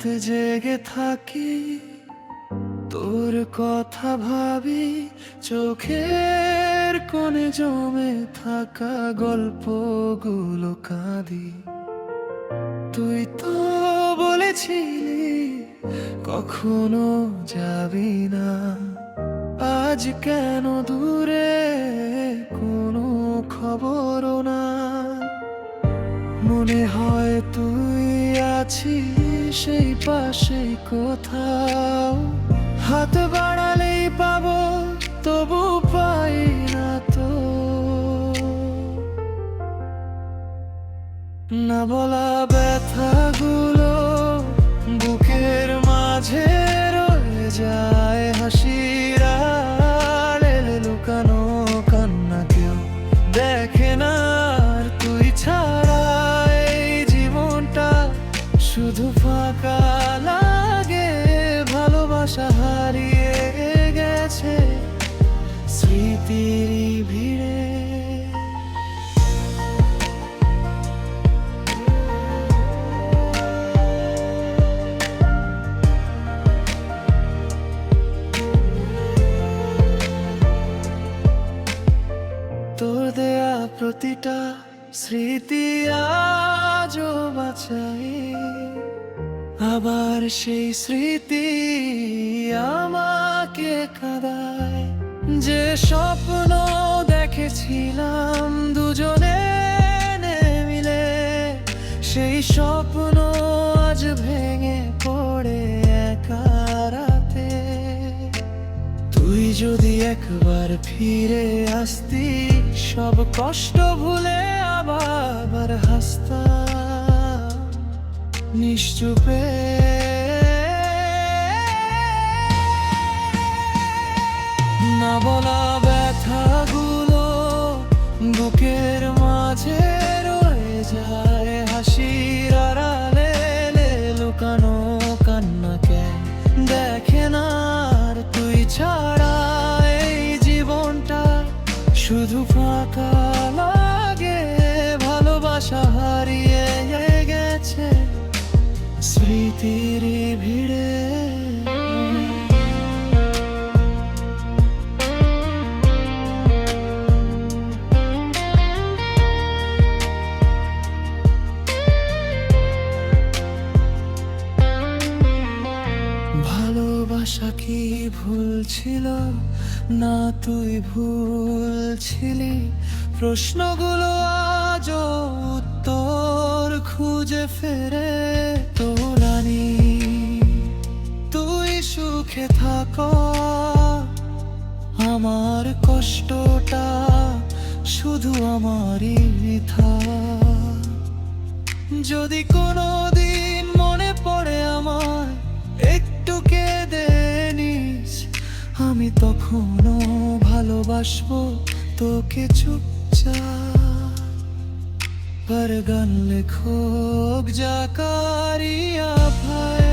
রাত জেগে থাকি, তোর কথা ভাবি, চোখের কোণে জমে থাকা গল্পগুলো কাঁদি। তুই তো বলেছিলি কখনো যাবি না, আজ কেন দূরে কোনো খবরও না। মনে হয় তুই আছিস সেই পাশে কোথাও, হাত বাড়ালেই পাবো তবু পাই না তো। না বলা ব্যথাগুলো বুকের মাঝে রয়ে যায়, হাসির আড়ালে লুকানো কান্না কেউ দেখে না। আর তুই ছাড়া এই জীবনটা শুধু ফাঁকা লাগে, ভালোবাসা হারিয়ে গেছে স্মৃতির ভিড়ে। তোর দেয়া প্রতিটা স্মৃতি আজও বাঁচাই, আবার সেই স্মৃতি আমাকে কাঁদায়। যে স্বপ্ন দেখেছিলাম দুজনে মিলে, সেই স্বপ্ন আজ ভেঙে পড়ে একা রাতে। তুই যদি একবার ফিরে আসতি, সব কষ্ট ভুলে আবার হাসতাম নিশ্চুপে। না বলা ব্যথাগুলো বুকের মাঝে রয়ে যায়, হাসির আড়ালে লুকানো কান্নাকে দেখে না। আর তুই ছাড়া এই জীবনটা শুধু ফাঁকা লাগে, ভালোবাসা হারিয়ে গেছে স্মৃতির ভিড়ে। ভালোবাসা কি ভুল ছিল না তুই ভুল ছিলি, প্রশ্নগুলো আজও উত্তর খুঁজে ফেরে তোলানি। তুই সুখে থাক, আমার কষ্টটা শুধু আমারই বৃথা। যদি কোনো দিন মনে পড়ে আমার, একটু কেঁদে নিস, আমি তখনও ভালোবাসবো তোকে চুপচাপ। पर गान लेखक जाकारिया भाई।